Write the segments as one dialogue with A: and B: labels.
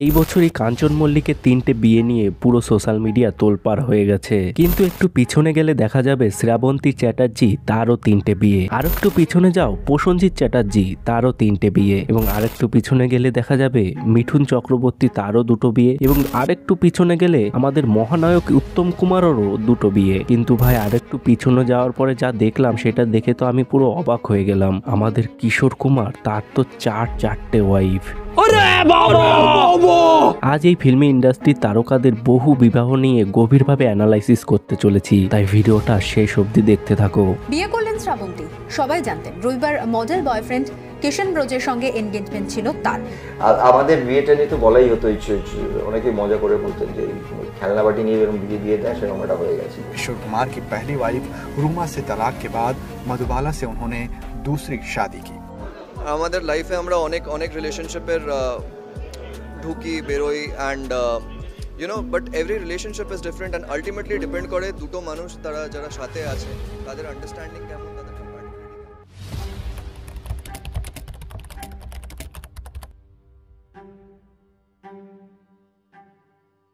A: এই বছরই কাঞ্চন মল্লিকের 3টে বিয়ে নিয়ে পুরো সোশ্যাল মিডিয়া তোলপাড় হয়ে গেছে। কিন্তু একটু পিছনে গেলে দেখা যাবে শ্রাবন্তী চ্যাটার্জি তারও 3টে বিয়ে, আর একটু পিছনে যাও প্রসেনজিৎ চ্যাটার্জি তারও 3টে বিয়ে, এবং আরেকটু পিছনে গেলে দেখা যাবে মিঠুন চক্রবর্তী তারও 2টো বিয়ে, এবং আরেকটু পিছনে গেলে আমাদের মহানায়ক উত্তম কুমারেরও 2টো বিয়ে। কিন্তু ভাই আরেকটু পিছনে যাওয়ার পরে যা দেখলাম সেটা দেখে তো আমি পুরো অবাক হয়ে গেলাম। আমাদের কিশোর কুমার তার তো চারটে ওয়াইফ। আজ এই ফিল্মি ইন্ডাস্ট্রির তারকাদের বহু বিবাহ নিয়ে গভীরভাবে অ্যানালাইসিস করতে চলেছি, তাই ভিডিওটা শেষ অবধি দেখতে থাকো।
B: বিয়ে করলেন শ্রাবন্তী, সবাই জানতেন। রবিবার মডেল বয়ফ্রেন্ড কিষণ ব্রজের সঙ্গে এনগেজমেন্ট ছিল তার।
C: আমাদের মেয়েটা নিয়ে তো বলাই হতো, অনেকে মজা করে বলতেন যে খেলনা বাটি নিয়ে এরকম বিয়ে দিয়ে দেয়, সেরকম একটা হয়ে গেছে।
D: किशोर कुमार की पहली वाइफ रूमा से तलाक के बाद मधुबाला से उन्होंने दूसरी शादी की।
E: আমাদের লাইফে আমরা অনেক রিলেশনশিপের ঢুকি বেরোই and but every relationship is different and ultimately depend করে দুটো মানুষ তারা যারা সাথে আছে তাদের আন্ডারস্ট্যান্ডিং কেমন, তাদের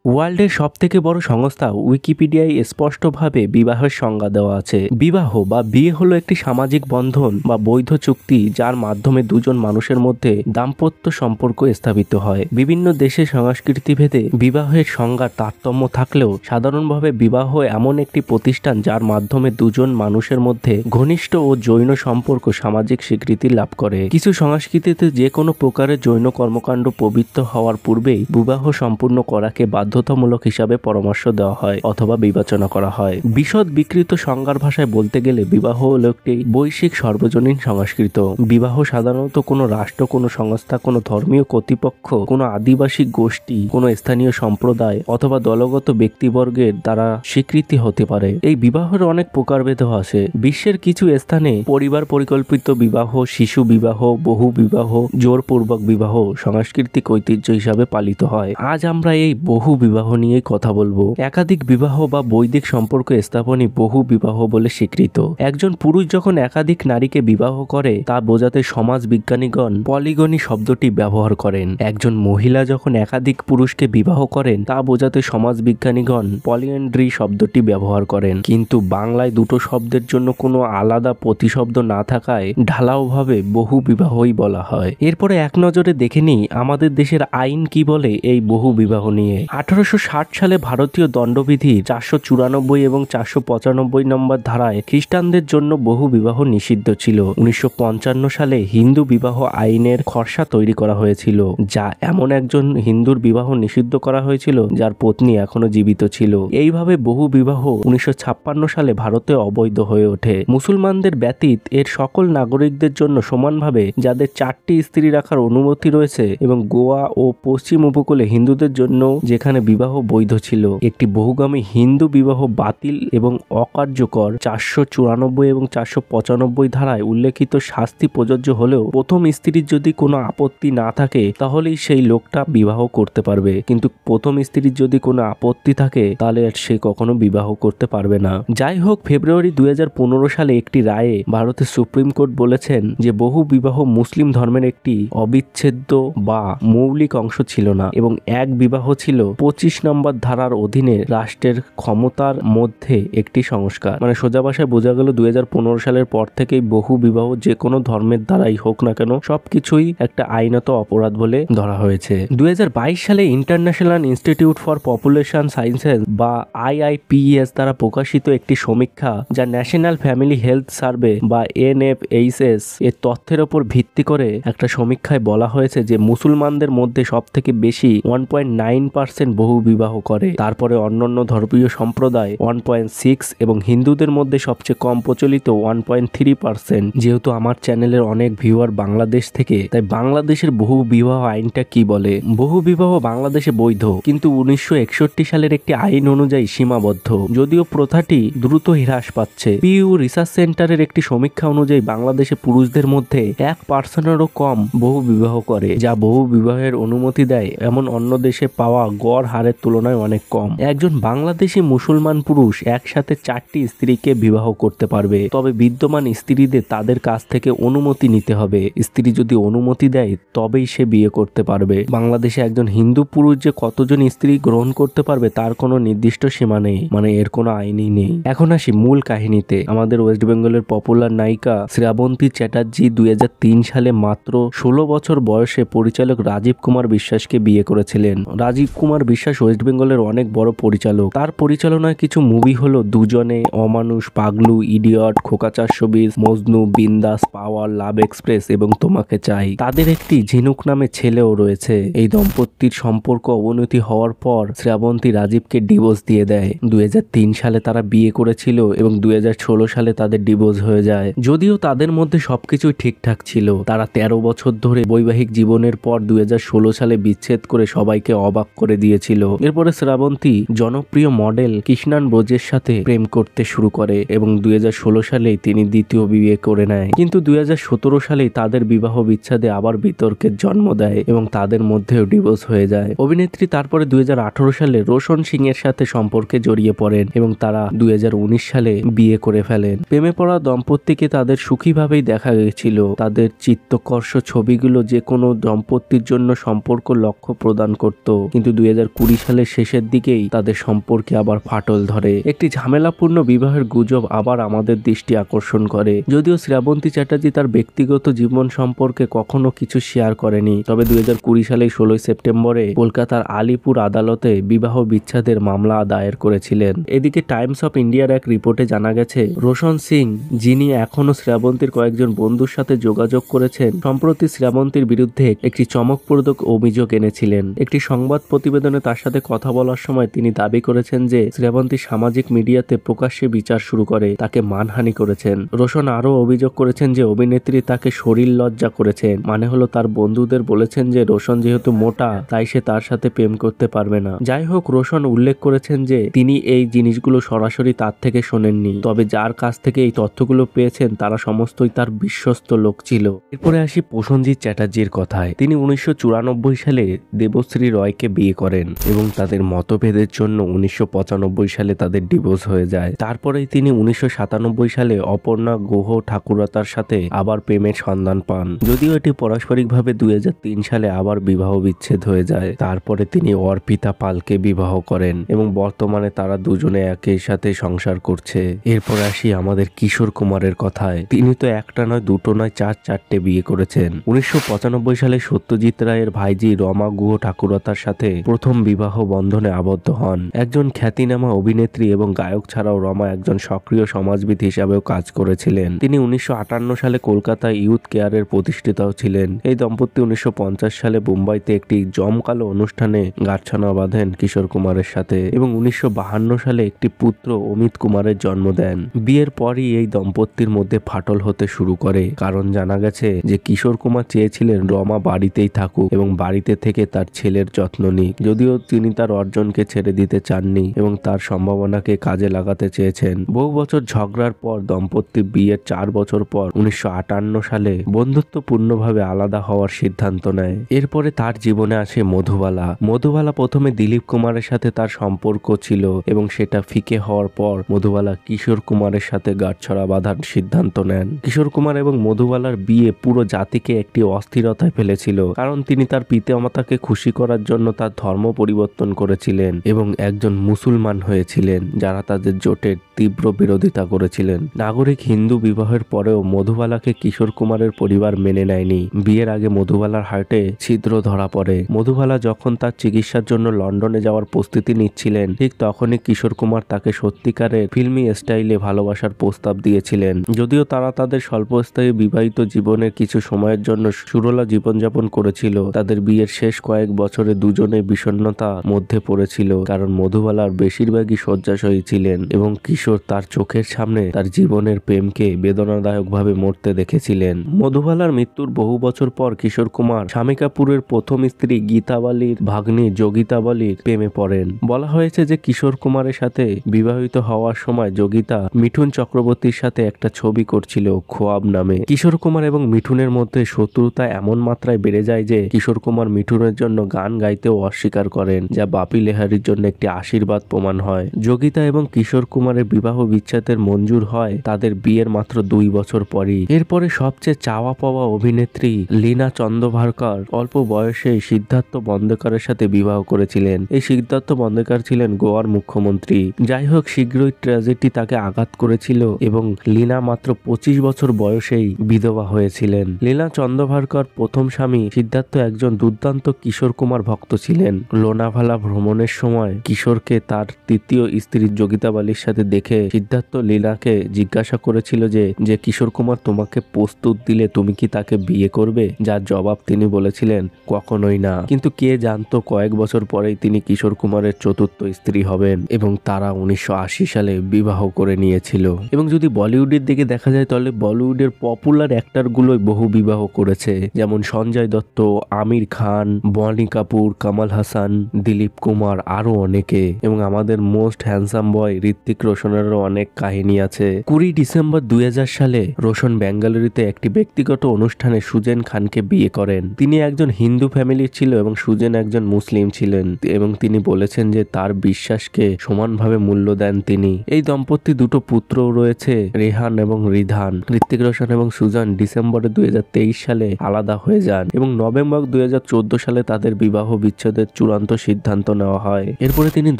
A: ওয়ার্ল্ডের সব থেকে বড় সংস্থা উইকিপিডিয়ায় স্পষ্টভাবে বিবাহের সংজ্ঞা দেওয়া আছে। বিবাহ বা বিয়ে হলো একটি সামাজিক বন্ধন বা বৈধ চুক্তি যার মাধ্যমে দুজন মানুষের মধ্যে দাম্পত্য সম্পর্ক স্থাপিত হয়। বিভিন্ন দেশে সংস্কৃতি ভেদে বিবাহের সংজ্ঞার তারতম্য থাকলেও সাধারণভাবে বিবাহ এমন একটি প্রতিষ্ঠান যার মাধ্যমে দুজন মানুষের মধ্যে ঘনিষ্ঠ ও যৌন সম্পর্ক সামাজিক স্বীকৃতি লাভ করে। কিছু সংস্কৃতিতে যে কোনো প্রকারের যৌন কর্মকাণ্ড পবিত্র হওয়ার পূর্বেই বিবাহ সম্পূর্ণ করাকে বাধ্যতামূলক হিসাবে পরামর্শ দেওয়া হয় অথবা বিবেচনা করা হয়। বিশদ বিকৃত সংজ্ঞার ভাষায় বলতে গেলে বিবাহ হলো একটি বৈশ্বিক সর্বজনীন সংস্কৃত। বিবাহ সাধারণত কোনো রাষ্ট্র, কোনো সংস্থা, কোনো ধর্মীয় কর্তৃপক্ষ, কোনো আদিবাসী গোষ্ঠী, কোনো স্থানীয় সম্প্রদায় অথবা দলগত ব্যক্তিবর্গের দ্বারা স্বীকৃতি হতে পারে। এই বিবাহের অনেক প্রকারভেদ আছে। বিশ্বের কিছু স্থানে পরিবার পরিকল্পিত বিবাহ, শিশু বিবাহ, বহু বিবাহ, জোরপূর্বক বিবাহ সাংস্কৃতিক ঐতিহ্য হিসাবে পালিত হয়। আজ আমরা এই বহু বিবাহ নিয়ে কথা বলবো। একাধিক বিবাহ বা বৈদিক সম্পর্ক স্থাপনই বহু বিবাহ বলে স্বীকৃত। একজন পুরুষ যখন একাধিক নারীকে বিবাহ করে তা বোঝাতে সমাজ বিজ্ঞানীগণ পলিগনি শব্দটি ব্যবহার করেন। একজন মহিলা যখন একাধিক পুরুষকে বিবাহ করেন তা বোঝাতে সমাজ বিজ্ঞানীগণ পলিএন্ড্রি শব্দটি ব্যবহার করেন। কিন্তু বাংলায় দুটো শব্দের জন্য কোনো আলাদা প্রতিশব্দ না থাকায় ঢালাওভাবে বহু বিবাহই বলা হয়। এরপরে এক নজরে দেখে নিই আমাদের দেশের আইন কি বলে এই বহু বিবাহ নিয়ে। 1860 সালে ভারতীয় দণ্ডবিধি 494 এবং 495 নম্বর ধারায় খ্রিস্টানদের জন্য বহু বিবাহ নিষিদ্ধ ছিল। 1955 সালে হিন্দু বিবাহ আইনের খসড়া তৈরি করা হয়েছিল, যা এমন একজন হিন্দুর বিবাহ নিষিদ্ধ করা হয়েছিল যার পত্নী এখনো জীবিত ছিল। এইভাবে বহু বিবাহ 1956 সালে ভারতে অবৈধ হয়ে ওঠে। মুসলমানদের ব্যতীত এর সকল নাগরিকদের জন্য সমানভাবে যাদের 4টি স্ত্রী রাখার অনুমতি রয়েছে, এবং গোয়া ও পশ্চিম উপকূলে হিন্দুদের জন্য যেখানে বিবাহ বৈধ ছিল। একটি বহুগামী হিন্দু বিবাহ বাতিল এবং অকার্যকর 494 এবং 495 ধারায় উল্লেখিত শাস্তি প্রযোজ্য হলেও প্রথম স্ত্রীর যদি কোনো আপত্তি না থাকে তাহলেই সেই লোকটা বিবাহ করতে পারবে, কিন্তু প্রথম স্ত্রীর যদি কোনো আপত্তি থাকে তাহলে সে কখনো বিবাহ করতে পারবে না। যাই হোক, ফেব্রুয়ারি 2015 সালে একটি রায়ে ভারতের সুপ্রিম কোর্ট বলেছেন যে বহু বিবাহ মুসলিম ধর্মের একটি অবিচ্ছেদ্য বা মৌলিক অংশ ছিল না, এবং এক বিবাহ ছিল 25 নম্বর ধারার অধীনে রাষ্ট্রের ক্ষমতার মধ্যে একটি সংস্কার। মানে সোজা ভাষায় বোঝা গেল 2015 সালের পর থেকেই বহু বিবাহ যে কোনো ধর্মের দ্বারাই হোক না কেন সবকিছুই একটা আইনত অপরাধ বলে ধরা হয়েছে। 2022 সালে international institute for population sciences বা IIPS দ্বারা প্রকাশিত একটি সমীক্ষা, যা ন্যাশনাল ফ্যামিলি হেলথ সার্ভে বা NFHS এর তথ্যের উপর ভিত্তি করে একটা সমীক্ষায় বলা হয়েছে যে মুসলমানদের মধ্যে সব থেকে বেশি 1.9% বহু বিবাহ করে, তারপরে অন্যান্য ধর্মীয় সম্প্রদায় 1.6 এবং হিন্দুদের মধ্যে সবচেয়ে কম প্রচলিত 1.3%। যেহেতু আমার চ্যানেলের অনেক ভিউয়ার বাংলাদেশ থেকে, তাই বাংলাদেশের বহু বিবাহ আইনটা কি বলে। বহু বিবাহ বাংলাদেশে বৈধ, কিন্তু 1961 সালের একটি আইন অনুযায়ী সীমাবদ্ধ, যদিও প্রথাটি দ্রুত হ্রাস পাচ্ছে। পিইউ রিসার্চ সেন্টারের একটি সমীক্ষা অনুযায়ী বাংলাদেশে পুরুষদের মধ্যে 1%-এরও কম বহু বিবাহ করে, যা বহু বিবাহের অনুমতি দেয় এমন অন্য দেশে পাওয়া গড় হার হারের তুলনায় অনেক কম। একজন বাংলাদেশি মুসলমান পুরুষ একসাথে 4টি স্ত্রীকে বিবাহ করতে পারবে, তবে বিদ্যমান স্ত্রীদের তাদের কাছ থেকে অনুমতি নিতে হবে। স্ত্রী যদি অনুমতি দেয় তবেই সে বিয়ে করতে পারবে। বাংলাদেশে একজন হিন্দু পুরুষ যে কতজন স্ত্রী গ্রহণ করতে পারবে তার কোনো নির্দিষ্ট সীমা নেই, মানে এর কোনো আইনই নেই। এখন আসি মূল কাহিনীতে। আমাদের ওয়েস্ট বেঙ্গলের পপুলার নায়িকা শ্রাবন্তী চ্যাটার্জি 2003 সালে মাত্র 16 বছর বয়সে পরিচালক রাজীব কুমার বিশ্বাসকে বিয়ে করেছিলেন। রাজীব কুমার বিশ্বাস ওয়েস্ট বেঙ্গলের অনেক বড় পরিচালক। তার পরিচালনায় কিছু মুভি হলো দুজনে, অমানুষ, পাগলু, ইডিয়ট, খোকা 420, মজনু, বিন্দাস, পাওয়ার, লাভ এক্সপ্রেস এবং তোমাকে চাই। তাদের একটি ঝিনুক নামে ছেলেও রয়েছে। এই দম্পতির সম্পর্ক অবনতি হওয়ার পর শ্রাবন্তী রাজীবকে ডিভোর্স দিয়ে দেয়। 2003 সালে তারা বিয়ে করেছিল এবং 2016 সালে তাদের ডিভোর্স হয়ে যায়। যদিও তাদের মধ্যে সবকিছুই ঠিকঠাক ছিল। তারা 13 বছর ধরে বৈবাহিক জীবনের পর 2016 সালে বিচ্ছেদ করে সবাইকে অবাক করে দিয়েছিল। এরপরে শ্রাবন্তী জনপ্রিয় মডেল কৃষ্ণান ব্রজের সাথে প্রেম করতে শুরু করে এবং 2016 সালেই তিনি দ্বিতীয় বিয়ে করে নেয়। কিন্তু 2017 সালেই তাদের বিবাহ বিচ্ছেদে আবার বিতর্কের জন্ম দেয় এবং তাদের মধ্যেও ডিভোর্স হয়ে যায়। অভিনেত্রী তারপরে 2018 সালে রোশন সিং এর সাথে সম্পর্কে জড়িয়ে পড়েন এবং তারা 2019 সালে বিয়ে করে ফেলেন। প্রেমে পড়া দম্পতিকে তাদের সুখীভাবেই দেখা গেছিল। তাদের চিত্তকর্ষ ছবিগুলো যে কোনো দম্পতির জন্য সম্পর্ক লক্ষ্য প্রদান করত, কিন্তু 2020 সালের শেষের দিকেই তাদের সম্পর্কে আবার ফাটল ধরে। একটি ঝামেলাপূর্ণ বিবাহের গুজব আবার আমাদের দৃষ্টি আকর্ষণ করে। যদিও শ্রাবন্তী চ্যাটার্জি তার ব্যক্তিগত জীবন সম্পর্কে কখনো কিছু শেয়ার করেনি, তবে 2020 সালে 16 সেপ্টেম্বরে কলকাতার আলিপুর আদালতে বিবাহ বিচ্ছেদের মামলা দায়ের করেছিলেন। এদিকে টাইমস অফ ইন্ডিয়ার এক রিপোর্টে জানা গেছে রোশন সিং, যিনি এখনো শ্রাবন্তীর কয়েকজন বন্ধুর সাথে যোগাযোগ করেছেন, সম্প্রতি শ্রাবন্তীর বিরুদ্ধে একটি চমকপ্রদ অভিযোগ এনেছিলেন। একটি সংবাদ প্রতিবেদনে তার সাথে কথা বলার সময় তিনি দাবি করেছেন যে শ্রাবন্তী সামাজিক মিডিয়াতে প্রকাশ্যে বিচার শুরু করে তাকে মানহানি করেছেন। রোশন আরও অভিযোগ করেছেন যে অভিনেত্রী তাকে শরীর লজ্জা করেছেন, মানে হলো তার বন্ধুদের বলেছেন যে রোশন যেহেতু মোটা তাই সে তার সাথে প্রেম করতে পারবে না। যাই হোক, রোশন উল্লেখ করেছেন যে তিনি এই জিনিসগুলো সরাসরি তার থেকে শোনেননি, তবে যার কাছ থেকে এই তথ্যগুলো পেয়েছেন তারা সমস্তই তার বিশ্বস্ত লোক ছিল। এরপরে আসি প্রসেনজিৎ চ্যাটার্জির কথায়। তিনি 1994 সালে দেবশ্রী রয়কে বিয়ে করেন এবং তাদের মতভেদের জন্য 1995 সালে তাদের ডিভোর্স হয়ে যায়। তারপরেই তিনি 1997 সালে অপর্ণা গুহ ঠাকুরতার সাথে আবার প্রেমের সন্ধান পান। যদিও এটি পারস্পরিকভাবে 2003 সালে আবার বিবাহ বিচ্ছেদ হয়ে যায়। তারপরে তিনি অর্পিতা পালকে বিবাহ করেন এবং বর্তমানে তারা দুজনে একই সাথে সংসার করছে। এরপর আসি আমাদের কিশোর কুমারের কথায়। তিনি তো একটা নয়, দুটো নয়, 4-4টে বিয়ে করেছেন। 1995 সালে সত্যজিৎ রায়ের ভাইজি রমা গুহ ঠাকুরতার সাথে প্রথম বিবাহ বন্ধনে আবদ্ধ হন। একজন খ্যাতিনামা অভিনেত্রী এবং গায়ক ছাড়াও রমা একজন সক্রিয় সমাজবিদ হিসাবেও কাজ করেছিলেন। তিনি 1958 সালে কলকাতায় ইউথ কেয়ারের প্রতিষ্ঠিতাও ছিলেন। এই দম্পতি 1950 সালে মুম্বাইতে একটি জমকালো অনুষ্ঠানে গাঁটছানা বাঁধেন কিশোর কুমারের সাথে এবং 1952 সালে একটি পুত্র অমিত কুমারের জন্ম দেন। বিয়ের পরই এই দম্পতির মধ্যে ফাটল হতে শুরু করে, কারণ জানা গেছে যে কিশোর কুমার চেয়েছিলেন রমা বাড়িতেই থাকুক এবং বাড়িতে থেকে তার ছেলের যত্ন নিক। যদিও তিনি তার অর্জনকে ছেড়ে দিতে চাননি এবং তার সম্ভাবনাকে কাজে লাগাতে চেয়েছেন। বহু বছর ঝগড়ার পর দম্পতি বিয়ের 4 বছর পর 1958 সালে বন্ধুত্বপূর্ণভাবে আলাদা হওয়ার সিদ্ধান্ত নেয়। এরপরে তার জীবনে আসে মধুবালা। মধুবালা প্রথমে দিলীপ কুমারের সাথে তার সম্পর্ক ছিল এবং সেটা ফিকে হওয়ার পর মধুবালা কিশোর কুমারের সাথে গাঁটছড়া বাঁধার সিদ্ধান্ত নেন। কিশোর কুমার এবং মধুবালার বিয়ে পুরো জাতিকে একটি অস্থিরতায় ফেলেছিল, কারণ তিনি তার পিতামাতাকে খুশি করার জন্য তার ধর্ম পরিবর্তন করেছিলেন এবং একজন মুসলমান হয়েছিলেন, যারা তাদের জোটের তীব্র বিরোধিতা করেছিলেন। নাগরিক হিন্দু বিবাহের পরেও মধুবালাকে কিশোর কুমারের পরিবার মেনে নেয়নি। বিয়ের আগে মধুবালার হার্টে ছিদ্র ধরা পড়ে। মধুবালা যখন তার চিকিৎসার জন্য লন্ডনে যাওয়ার প্রস্তুতি নিচ্ছিলেন, ঠিক তখনই কিশোর কুমার তাকে সত্যিকারের ফিল্মি স্টাইলে ভালোবাসার প্রস্তাব দিয়েছিলেন। যদিও তারা তাদের স্বল্পস্থায়ী বিবাহিত জীবনের কিছু সময়ের জন্য সুরলা জীবনযাপন করেছিল, তাদের বিয়ের শেষ কয়েক বছরে দুজনে বিষণ্ণতার মধ্যে পড়েছিল, কারণ মধুবালার বেশিরভাগই শয্যাশয়ী ছিলেন এবং কিশোর তার চোখের সামনে তার জীবনের প্রেমকে বেদনাদায়কভাবে মরতে দেখেছিলেন। মধুবালার মৃত্যুর বহু বছর পর কিশোর কুমার শামী কাপুরের প্রথম স্ত্রী গীতা বালির ভাগ্নি যোগিতা বালির প্রেমে পড়েন। বলা হয়েছে যে কিশোর কুমারের সাথে বিবাহিত হওয়ার সময় যোগিতা মিঠুন চক্রবর্তীর সাথে একটা ছবি করছিল খোয়াব নামে। কিশোর কুমার এবং মিঠুনের মধ্যে শত্রুতা এমন মাত্রায় বেড়ে যায় যে কিশোর কুমার মিঠুনের জন্য গান গাইতেও অস্বীকার করে। করেন, যা বাপি লেহারির জন্য একটি আশীর্বাদ প্রমাণ হয়। যোগিতা এবং কিশোর কুমারের বিবাহ বিচ্ছেদের মঞ্জুর হয় তাদের বিয়ের মাত্র 2 বছর পরই। এরপরে সবচেয়ে চাওয়া পাওয়া অভিনেত্রী লীনা চন্দ্রভারকর অল্প বয়সে সিদ্ধার্থ বন্দ্যোপাধ্যায়ের সাথে বিবাহ করেছিলেন। এই সিদ্ধার্থ বন্দ্যোপাধ্যায় ছিলেন গোয়ার মুখ্যমন্ত্রী। যাই হোক, শীঘ্রই ট্র্যাজেডি তাকে আঘাত করেছিল এবং লীনা মাত্র 25 বছর বয়সেই বিধবা হয়েছিলেন। লীনা চন্দ্রভারকর প্রথম স্বামী সিদ্ধার্থ একজন দুর্দান্ত কিশোর কুমার ভক্ত ছিলেন। লোনাভালা ভ্রমণের সময় কিশোরকে তার তৃতীয় স্ত্রী যোগিতা বালির সাথে দেখে সিদ্ধার্থ লীনাকে জিজ্ঞাসা করেছিল যে কিশোর কুমার তোমাকে প্রস্তুত দিলে তুমি কি তাকে বিয়ে করবে, যার জবাব তিনি বলেছিলেন কখনোই না। কিন্তু কে জানতো কয়েক বছর পরেই তিনি কিশোর কুমারের চতুর্থ স্ত্রী হবেন এবং তারা 1980 সালে বিবাহ করে নিয়েছিল। এবং যদি বলিউডের দিকে দেখা যায় তাহলে বলিউডের পপুলার অ্যাক্টরগুলোই বহু বিবাহ করেছে, যেমন সঞ্জয় দত্ত, আমির খান, বনি কাপুর, কামাল হাসান, দিলীপ কুমার, আরো অনেকে। এবং আমাদের মোস্ট হ্যান্ডসাম বয় ঋত্বিক রোশনেরও অনেক কাহিনী আছে। 20 ডিসেম্বর 2000 সালে রোশন বেঙ্গালুরুতে একটি ব্যক্তিগত অনুষ্ঠানে সুজেন খানকে বিয়ে করেন। তিনি একজন হিন্দু ফ্যামিলির ছিল এবং সুজেন একজন মুসলিম ছিলেন এবং তিনি বলেছেন যে তার বিশ্বাসকে সমানভাবে মূল্য দেন তিনি। এই দম্পতি দুটো পুত্রও রয়েছে, রেহান এবং রিধান। ঋত্বিক রোশন এবং সুজান ডিসেম্বরে 2023 সালে আলাদা হয়ে যান এবং নভেম্বর 2014 সালে তাদের বিবাহ বিচ্ছেদের চূড়ান্ত সিদ্ধান্ত নেওয়া হয়। এরপরে তিনি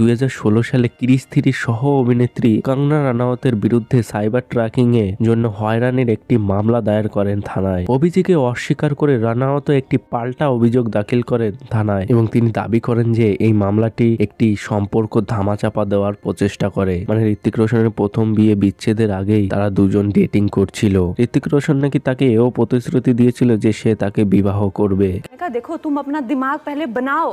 A: 2016 সালে ক্রিস 3 সহ অভিনেত্রী কঙ্গনা রানাওয়াতের বিরুদ্ধে সাইবার ট্র্যাকিং এর জন্য হয়রানির একটি মামলা দায়ের করেন থানায়। অভিযোগে অস্বীকার করে রানাওয়াত একটি পাল্টা অভিযোগ দাখিল করেন থানায় এবং তিনি দাবি করেন যে এই মামলাটি একটি সম্পর্ক ধামাচাপা দেওয়ার প্রচেষ্টা করে। মানে ঋত্বিক রোশনের প্রথম বিয়ে বিচ্ছেদের আগেই তারা দুজন ডেটিং করছিল। ঋত্বিক রোশন নাকি তাকে এও প্রতিশ্রুতি দিয়েছিল যে সে তাকে বিবাহ করবে।
F: देखो तुम अपना दिमाग पहले बनाओ,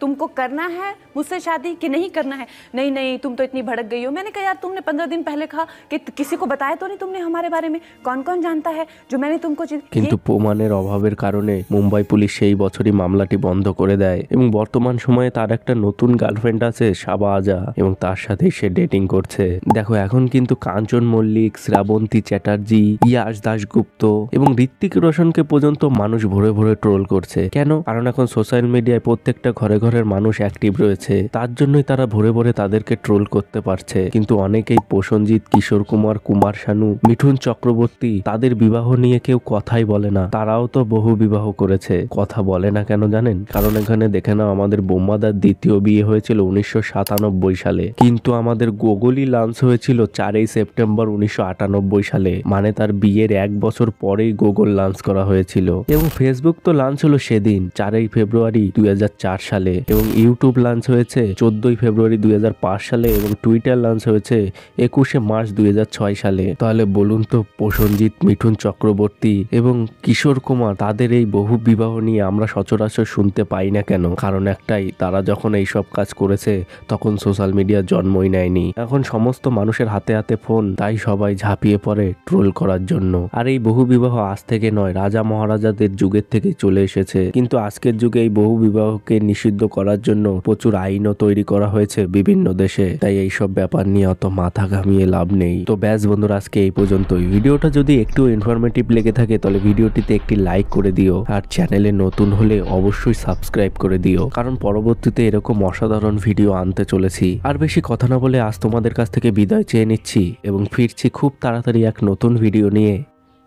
F: तुमको करना है मुझसे शादी कि नहीं करना है। नहीं नहीं तुम तो इतनी भड़क गई हो। मैंने कहा यार तुमने 15 दिन पहले कहा कि किसी को बताया तो नहीं तुमने हमारे बारे में, कौन कौन जानता है जो मैंने तुमको
A: কিন্তু প্রমাণের অভাবের কারণে মুম্বাই পুলিশ সেই বছরই মামলাটি বন্ধ করে দেয় এবং বর্তমান সময়ে তার একটা নতুন গার্লফ্রেন্ড আছে শাহবাজা এবং তার সাথেই সে ডেটিং করছে। দেখো এখন কিন্তু কাঞ্চন মল্লিক, শ্রাবন্তী চ্যাটার্জি, ইয়াশ দাশগুপ্ত এবং ঋত্বিক রোশনকে পর্যন্ত মানুষ ভরে ভরে ট্রোল করছে। কেন? কারণ এখন সোশ্যাল মিডিয়ায় প্রত্যেকটা ঘরে ঘরের মানুষ অ্যাক্টিভ রয়েছে, তার জন্যই তারা ভরে ভরে তাদেরকে ট্রোল করতে পারছে। কিন্তু অনেকেই প্রসেনজিৎ, কিশোর কুমার, কুমার শানু, মিঠুন চক্রবর্তী তাদের বিবাহ নিয়ে কেউ কথাই বলে না। তারাও তো বহু বিবাহ করেছে, কথা বলে না কেন জানেন? কারণ এখানে দেখে নাও আমাদের বোম্মাদার দ্বিতীয় বিয়ে হয়েছিল 1997 সালে, কিন্তু আমাদের গোগলি লঞ্চ হয়েছিল 4 সেপ্টেম্বর 1998 সালে। মানে তার বিয়ের 1 বছর পরেই গুগল লঞ্চ করা হয়েছিল। এবং ফেসবুক তো লঞ্চ হলো সেদিন 4 ফেব্রুয়ারি 2004 সালে এবং ইউটিউব লঞ্চ হয়েছে 14 ফেব্রুয়ারি 2005 সালে এবং টুইটার লঞ্চ হয়েছে 21 মার্চ 2006 সালে। তাহলে বলুন তো প্রসেনজিৎ, মিঠুন চক্রবর্তী এবং কিশোর কুমার তাদের এই বহু বিবাহ নিয়ে আমরা সচরাচর শুনতে পাই না কেন? কারণ একটাই, তারা যখন এই সব কাজ করেছে তখন সোশ্যাল মিডিয়া জন্মই নেয়নি। এখন সমস্ত মানুষের হাতে হাতে ফোন, তাই সবাই ঝাঁপিয়ে পড়ে ট্রোল করার জন্য। আর এই বহু বিবাহ আজ থেকে নয়, রাজা মহারাজাদের যুগের থেকে চলে এসেছে। কিন্তু আজকের যুগে এই বহু বিবাহকে নিষিদ্ধ করার জন্য প্রচুর আইনও তৈরি করা হয়েছে বিভিন্ন দেশে। তাই এইসব ব্যাপার নিয়ে অত মাথা ঘামিয়ে লাভ নেই। তো ব্যাস বন্ধুরা, আজকে এই পর্যন্তই। ভিডিওটা যদি একটু ইনফরমেটিভ লেগে থাকে তাহলে ভিডিওটিতে একটি লাইক করে দিও, আর চ্যানেলে নতুন হলে অবশ্যই সাবস্ক্রাইব করে দিও, কারণ পরবর্তীতে এরকম অসাধারণ ভিডিও আনতে চলেছি। আর বেশি কথা না বলে আজ তোমাদের কাছ থেকে বিদায় চেয়ে নিচ্ছি এবং ফিরছি খুব তাড়াতাড়ি এক নতুন ভিডিও নিয়ে।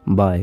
A: বাই।